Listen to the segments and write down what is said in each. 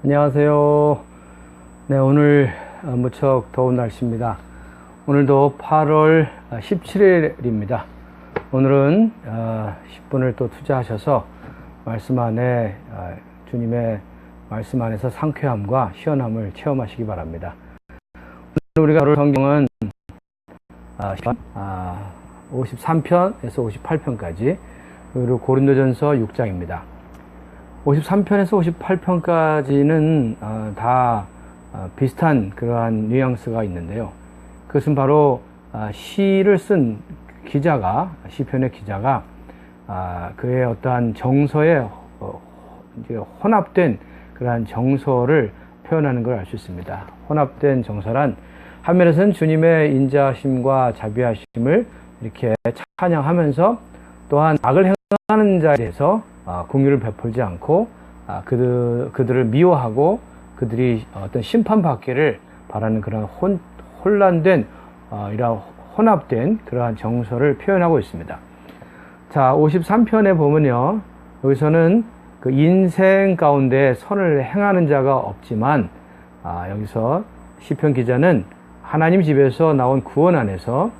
안녕하세요. 네, 오늘 무척 더운 날씨입니다. 오늘도 8월 17일입니다. 오늘은 10분을 또 투자하셔서 말씀 안에 주님의 말씀 안에서 상쾌함과 시원함을 체험하시기 바랍니다. 오늘 우리가 다룰 성경은 53편에서 58편까지 그리고 고린도전서 6장입니다. 53편에서 58편까지는 다 비슷한 그러한 뉘앙스가 있는데요. 그것은 바로 시를 쓴 기자가, 시편의 기자가 그의 어떠한 정서에 혼합된 그러한 정서를 표현하는 걸 알 수 있습니다. 혼합된 정서란 한면에서는 주님의 인자하심과 자비하심을 이렇게 찬양하면서 또한 악을 행하는 자에 대해서 긍휼을 베풀지 않고 그들을 미워하고 그들이 어떤 심판받기를 바라는 그런 혼란된 이런 혼합된 그러한 정서를 표현하고 있습니다. 자, 53편에 보면요, 여기서는 그 인생 가운데 선을 행하는 자가 없지만 여기서 시편 기자는 하나님 집에서 나온 구원 안에서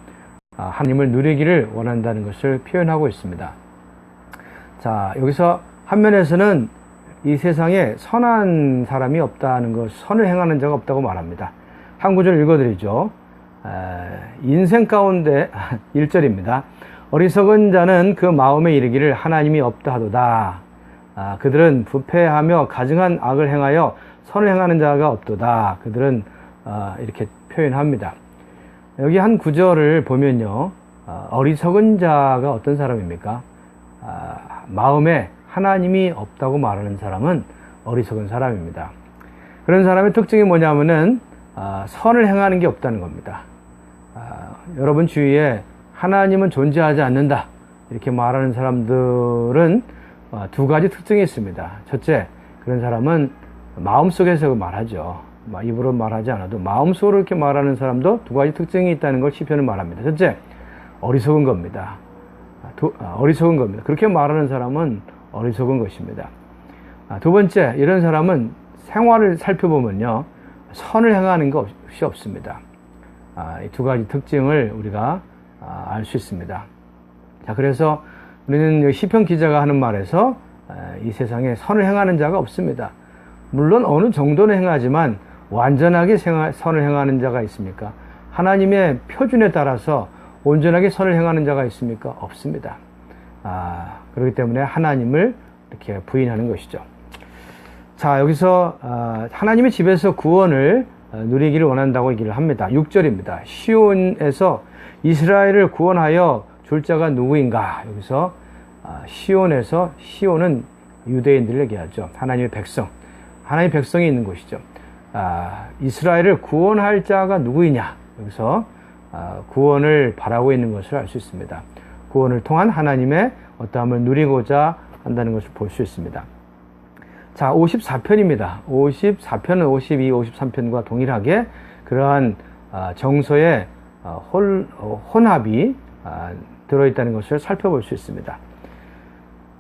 하나님을 누리기를 원한다는 것을 표현하고 있습니다. 자, 여기서 한면에서는 이 세상에 선한 사람이 없다는 것, 선을 행하는 자가 없다고 말합니다. 한 구절 읽어드리죠. 인생 가운데 1절입니다. 어리석은 자는 그 마음에 이르기를 하나님이 없다 하도다. 그들은 부패하며 가증한 악을 행하여 선을 행하는 자가 없도다. 그들은 이렇게 표현합니다. 여기 한 구절을 보면요, 어리석은 자가 어떤 사람입니까? 마음에 하나님이 없다고 말하는 사람은 어리석은 사람입니다. 그런 사람의 특징이 뭐냐면은 선을 행하는 게 없다는 겁니다. 여러분 주위에 하나님은 존재하지 않는다 이렇게 말하는 사람들은 두 가지 특징이 있습니다. 첫째, 그런 사람은 마음속에서 말하죠. 입으로 말하지 않아도 마음속으로 이렇게 말하는 사람도 두 가지 특징이 있다는 걸 시편은 말합니다. 첫째, 어리석은 겁니다. 어리석은 겁니다. 그렇게 말하는 사람은 어리석은 것입니다. 두 번째, 이런 사람은 생활을 살펴보면요, 선을 행하는 것이 없습니다. 이 두 가지 특징을 우리가 알 수 있습니다. 자, 그래서 우리는 시편 기자가 하는 말에서 이 세상에 선을 행하는 자가 없습니다. 물론 어느 정도는 행하지만 완전하게 선을 행하는 자가 있습니까? 하나님의 표준에 따라서 온전하게 선을 행하는 자가 있습니까? 없습니다. 그렇기 때문에 하나님을 이렇게 부인하는 것이죠. 자, 여기서 하나님의 집에서 구원을 누리기를 원한다고 얘기를 합니다. 6절입니다. 시온에서 이스라엘을 구원하여 줄 자가 누구인가? 여기서 시온에서, 시온은 유대인들을 얘기하죠. 하나님의 백성, 하나님의 백성이 있는 곳이죠. 이스라엘을 구원할 자가 누구이냐? 여기서 구원을 바라고 있는 것을 알 수 있습니다. 구원을 통한 하나님의 어떠함을 누리고자 한다는 것을 볼 수 있습니다. 자, 54편입니다. 54편은 52, 53편과 동일하게 그러한 정서의 혼합이 들어있다는 것을 살펴볼 수 있습니다.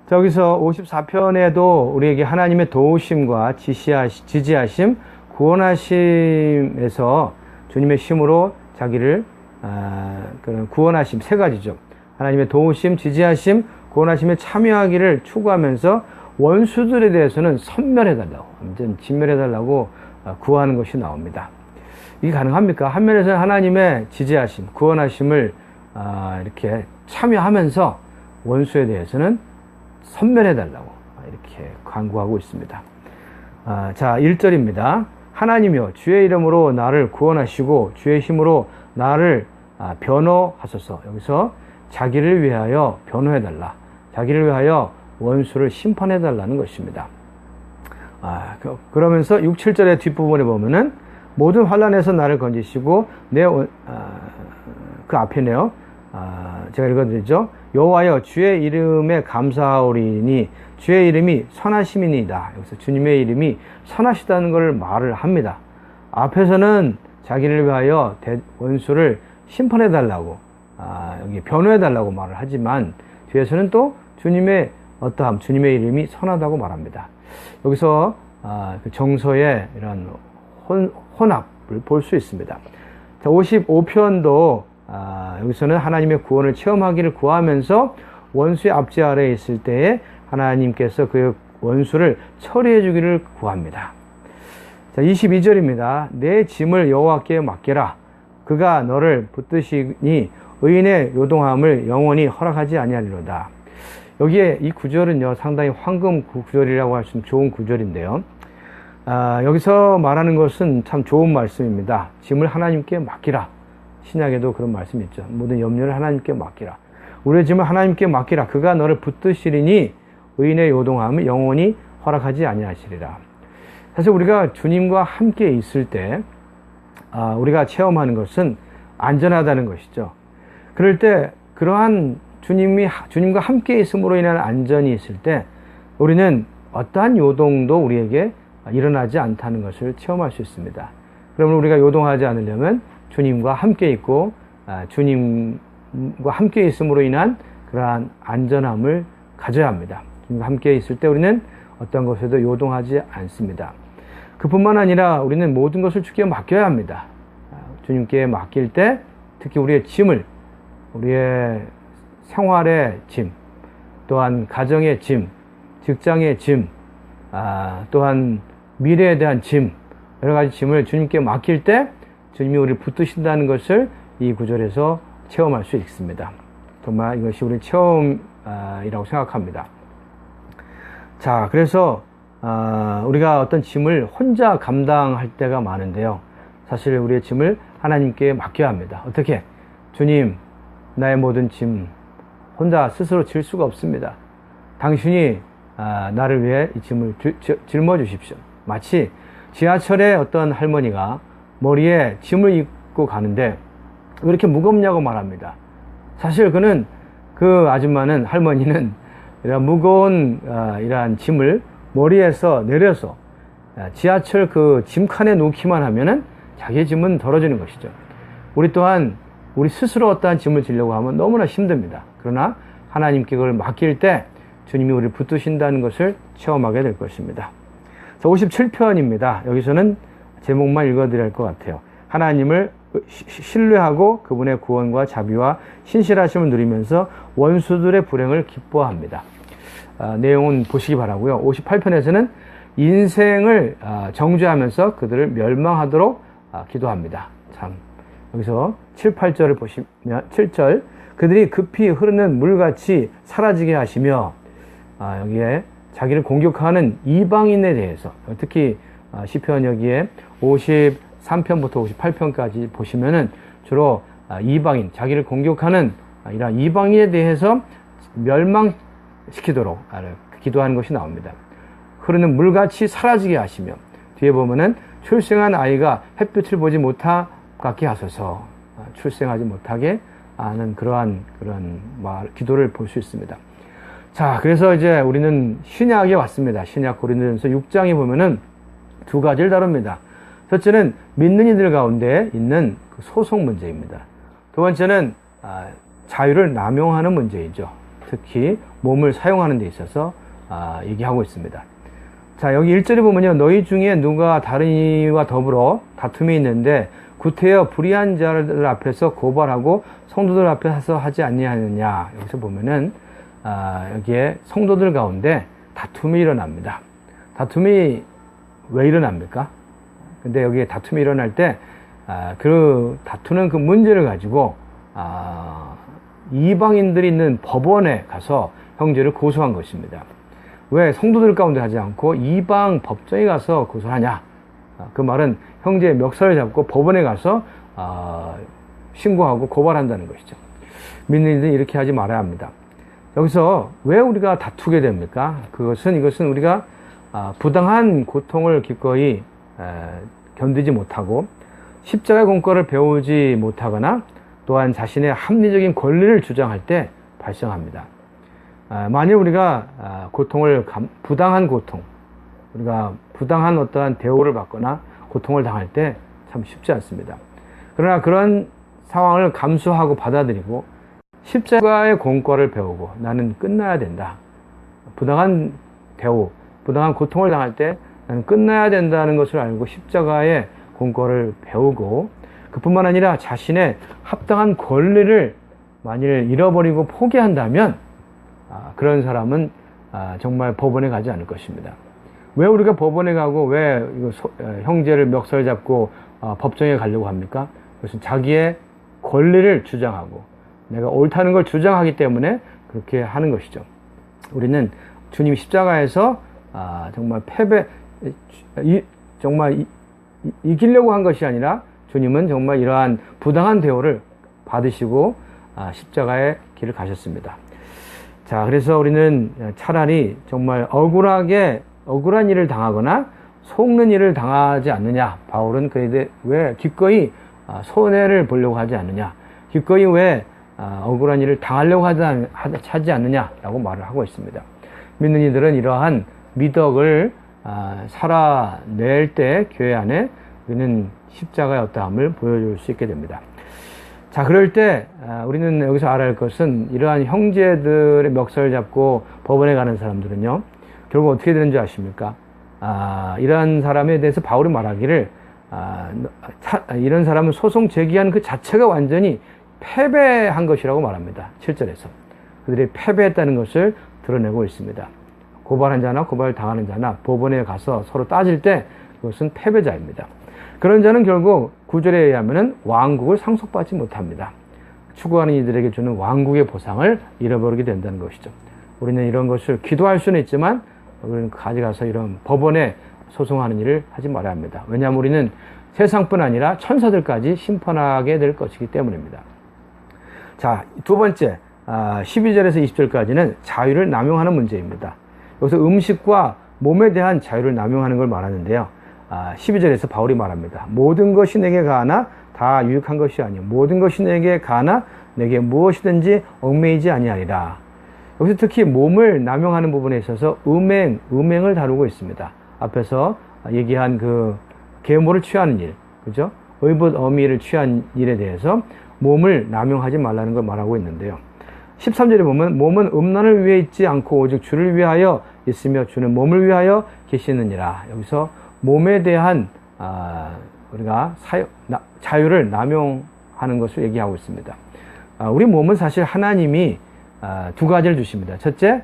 자, 여기서 54편에도 우리에게 하나님의 도우심과 지지하심, 구원하심에서 주님의 힘으로 자기를 그런 구원하심 세 가지죠. 하나님의 도우심, 지지하심, 구원하심에 참여하기를 추구하면서 원수들에 대해서는 섬멸해달라고, 완전 진멸해달라고 구하는 것이 나옵니다. 이게 가능합니까? 한면에서는 하나님의 지지하심, 구원하심을 이렇게 참여하면서 원수에 대해서는 섬멸해달라고 이렇게 간구하고 있습니다. 자, 1절입니다. 하나님이여 주의 이름으로 나를 구원하시고 주의 힘으로 나를 변호하소서. 여기서 자기를 위하여 변호해달라, 자기를 위하여 원수를 심판해달라는 것입니다. 그러면서 6, 7절의 뒷부분에 보면은 모든 환난에서 나를 건지시고 그 앞에네요. 제가 읽어드리죠. 여호와여 주의 이름에 감사하오리니 주의 이름이 선하심이니이다. 여기서 주님의 이름이 선하시다는 걸 말을 합니다. 앞에서는 자기를 위하여 원수를 심판해달라고, 여기 변호해달라고 말을 하지만 뒤에서는 또 주님의 어떠함, 주님의 이름이 선하다고 말합니다. 여기서 그 정서의 이런 혼합을 볼 수 있습니다. 자, 55편도 여기서는 하나님의 구원을 체험하기를 구하면서 원수의 압제 아래에 있을 때에 하나님께서 그 원수를 처리해 주기를 구합니다. 자, 22절입니다. 내 짐을 여호와께 맡겨라. 그가 너를 붙드시니 의인의 요동함을 영원히 허락하지 아니하리로다. 여기에 이 구절은요, 상당히 황금 구절이라고 할 수 있는 좋은 구절인데요. 여기서 말하는 것은 참 좋은 말씀입니다. 짐을 하나님께 맡기라. 신약에도 그런 말씀이 있죠. 모든 염려를 하나님께 맡기라. 우리의 짐을 하나님께 맡기라. 그가 너를 붙드시리니 의인의 요동함을 영원히 허락하지 아니하시리라. 사실 우리가 주님과 함께 있을 때 우리가 체험하는 것은 안전하다는 것이죠. 그럴 때 그러한 주님과 함께 있음으로 인한 안전이 있을 때 우리는 어떠한 요동도 우리에게 일어나지 않다는 것을 체험할 수 있습니다. 그러면 우리가 요동하지 않으려면 주님과 함께 있고 주님과 함께 있음으로 인한 그러한 안전함을 가져야 합니다. 주님과 함께 있을 때 우리는 어떤 것에도 요동하지 않습니다. 그뿐만 아니라 우리는 모든 것을 주께 맡겨야 합니다. 주님께 맡길 때 특히 우리의 짐을, 우리의 생활의 짐, 또한 가정의 짐, 직장의 짐, 또한 미래에 대한 짐, 여러 가지 짐을 주님께 맡길 때 주님이 우리를 붙드신다는 것을 이 구절에서 체험할 수 있습니다. 정말 이것이 우리 체험이라고 생각합니다. 자, 그래서 우리가 어떤 짐을 혼자 감당할 때가 많은데요. 사실 우리의 짐을 하나님께 맡겨야 합니다. 어떻게? 주님, 나의 모든 짐 혼자 스스로 질 수가 없습니다. 당신이 나를 위해 이 짐을 짊어 주십시오. 마치 지하철에 어떤 할머니가 머리에 짐을 입고 가는데 왜 이렇게 무겁냐고 말합니다. 사실 그 아줌마는, 할머니는 이런 무거운 이러한 짐을 머리에서 내려서 지하철 그 짐칸에 놓기만 하면은 자기의 짐은 덜어지는 것이죠. 우리 또한 우리 스스로 어떠한 짐을 지려고 하면 너무나 힘듭니다. 그러나 하나님께 그걸 맡길 때 주님이 우리를 붙드신다는 것을 체험하게 될 것입니다. 자, 57편입니다. 여기서는 제목만 읽어드려야 할 것 같아요. 하나님을 신뢰하고 그분의 구원과 자비와 신실하심을 누리면서 원수들의 불행을 기뻐합니다. 내용은 보시기 바라고요. 58편에서는 인생을 정죄하면서 그들을 멸망하도록 기도합니다. 참, 여기서 7, 8절을 보시면 7절, 그들이 급히 흐르는 물같이 사라지게 하시며, 여기에 자기를 공격하는 이방인에 대해서, 특히 시편 여기에 53편부터 58편까지 보시면은 주로 이방인, 자기를 공격하는 이런 이방인에 대해서 멸망시키도록 기도하는 것이 나옵니다. 흐르는 물같이 사라지게 하시며, 뒤에 보면은 출생한 아이가 햇빛을 보지 못하게 하소서, 출생하지 못하게 하는 그런 기도를 볼 수 있습니다. 자, 그래서 이제 우리는 신약에 왔습니다. 신약 고린도전서 6장에 보면은 두 가지를 다룹니다. 첫째는 믿는 이들 가운데 있는 그 소송 문제입니다. 두 번째는 자유를 남용하는 문제이죠. 특히 몸을 사용하는 데 있어서 얘기하고 있습니다. 자, 여기 1절에 보면요, 너희 중에 누가 다른 이와 더불어 다툼이 있는데 구태여 불의한 자들 앞에서 고발하고 성도들 앞에서 하지 아니하느냐. 여기서 보면은 여기에 성도들 가운데 다툼이 일어납니다. 다툼이 왜 일어납니까? 근데 여기에 다툼이 일어날 때 그 다투는 그 문제를 가지고 이방인들이 있는 법원에 가서 형제를 고소한 것입니다. 왜 성도들 가운데 하지 않고 이방 법정에 가서 고소하냐? 그 말은 형제의 멱살을 잡고 법원에 가서 신고하고 고발한다는 것이죠. 믿는 이들은 이렇게 하지 말아야 합니다. 여기서 왜 우리가 다투게 됩니까? 이것은 우리가 부당한 고통을 기꺼이 견디지 못하고 십자가의 공과를 배우지 못하거나 또한 자신의 합리적인 권리를 주장할 때 발생합니다. 만일 우리가 부당한 고통, 우리가 부당한 어떠한 대우를 받거나 고통을 당할 때 참 쉽지 않습니다. 그러나 그런 상황을 감수하고 받아들이고 십자가의 공과를 배우고 나는 끝나야 된다. 부당한 대우, 부당한 고통을 당할 때 나는 끝나야 된다는 것을 알고 십자가의 공로를 배우고, 그뿐만 아니라 자신의 합당한 권리를 만일 잃어버리고 포기한다면 그런 사람은 정말 법원에 가지 않을 것입니다. 왜 우리가 법원에 가고 왜 형제를 멱살 잡고 법정에 가려고 합니까? 그것은 자기의 권리를 주장하고 내가 옳다는 걸 주장하기 때문에 그렇게 하는 것이죠. 우리는 주님이 십자가에서 정말 정말 이기려고 한 것이 아니라 주님은 정말 이러한 부당한 대우를 받으시고 십자가의 길을 가셨습니다. 자, 그래서 우리는 차라리 정말 억울한 일을 당하거나 속는 일을 당하지 않느냐. 바울은 그에 왜 기꺼이 손해를 보려고 하지 않느냐. 기꺼이 왜 억울한 일을 당하려고 하지 않느냐라고 말을 하고 있습니다. 믿는 이들은 이러한 미덕을 살아낼 때 교회 안에 우리는 십자가의 어떠함을 보여줄 수 있게 됩니다. 자, 그럴 때 우리는 여기서 알아야 할 것은 이러한 형제들의 멱살을 잡고 법원에 가는 사람들은요, 결국 어떻게 되는지 아십니까? 이러한 사람에 대해서 바울이 말하기를 이런 사람은 소송 제기한 그 자체가 완전히 패배한 것이라고 말합니다. 7절에서 그들이 패배했다는 것을 드러내고 있습니다. 고발한 자나 고발당하는 자나 법원에 가서 서로 따질 때 그것은 패배자입니다. 그런 자는 결국 9절에 의하면 왕국을 상속받지 못합니다. 추구하는 이들에게 주는 왕국의 보상을 잃어버리게 된다는 것이죠. 우리는 이런 것을 기도할 수는 있지만 우리는 가져가서 이런 법원에 소송하는 일을 하지 말아야 합니다. 왜냐하면 우리는 세상뿐 아니라 천사들까지 심판하게 될 것이기 때문입니다. 자, 두 번째 12절에서 20절까지는 자유를 남용하는 문제입니다. 여기서 음식과 몸에 대한 자유를 남용하는 걸 말하는데요. 12절에서 바울이 말합니다. 모든 것이 내게 가하나 다 유익한 것이 아니요 모든 것이 내게 가하나 내게 무엇이든지 얽매이지 아니하리라. 여기서 특히 몸을 남용하는 부분에 있어서 음행을 다루고 있습니다. 앞에서 얘기한 그 계모를 취하는 일, 그죠? 의붓 어미를 취한 일에 대해서 몸을 남용하지 말라는 걸 말하고 있는데요. 13절에 보면 몸은 음란을 위해 있지 않고 오직 주를 위하여 있으며 주는 몸을 위하여 계시느니라. 여기서 몸에 대한 우리가 자유를 남용하는 것을 얘기하고 있습니다. 우리 몸은 사실 하나님이 두 가지를 주십니다. 첫째,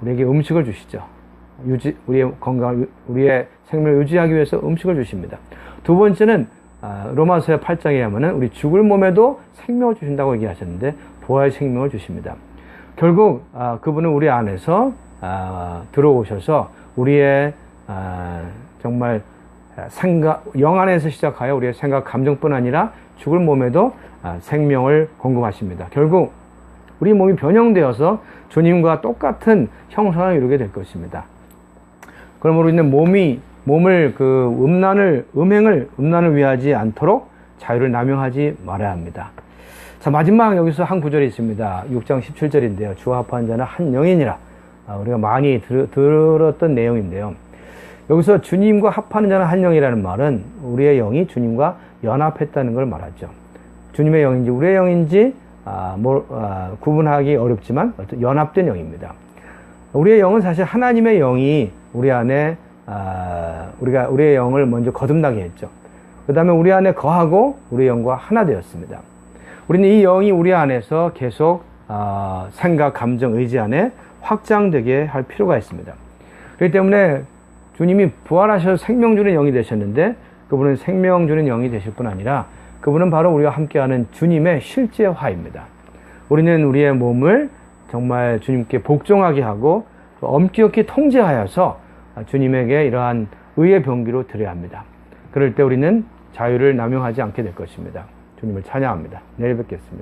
우리에게 음식을 주시죠. 우리의 건강, 우리의 생명을 유지하기 위해서 음식을 주십니다. 두 번째는 로마서 8장에 하면은 우리 죽을 몸에도 생명을 주신다고 얘기하셨는데 부활 생명을 주십니다. 결국 그분은 우리 안에서 들어오셔서 우리의 정말 영 안에서 시작하여 우리의 생각, 감정뿐 아니라 죽을 몸에도 생명을 공급하십니다. 결국 우리 몸이 변형되어서 주님과 똑같은 형상을 이루게 될 것입니다. 그러므로 우리는 몸을 음란을 위하지 않도록 자유를 남용하지 말아야 합니다. 자, 마지막 여기서 한 구절이 있습니다. 6장 17절인데요. 주와 합한 자는 한 영이니라. 우리가 많이 들었던 내용인데요. 여기서 주님과 합하는 자는 한 영이라는 말은 우리의 영이 주님과 연합했다는 걸 말하죠. 주님의 영인지 우리의 영인지 구분하기 어렵지만 연합된 영입니다. 우리의 영은 사실 하나님의 영이 우리 안에 우리의 영을 먼저 거듭나게 했죠. 그 다음에 우리 안에 거하고 우리의 영과 하나 되었습니다. 우리는 이 영이 우리 안에서 계속 생각, 감정, 의지 안에 확장되게 할 필요가 있습니다. 그렇기 때문에 주님이 부활하셔서 생명 주는 영이 되셨는데 그분은 생명 주는 영이 되실 뿐 아니라 그분은 바로 우리와 함께하는 주님의 실제화입니다. 우리는 우리의 몸을 정말 주님께 복종하게 하고 엄격히 통제하여서 주님에게 이러한 의의 병기로 드려야 합니다. 그럴 때 우리는 자유를 남용하지 않게 될 것입니다. 주님을 찬양합니다. 내일 뵙겠습니다.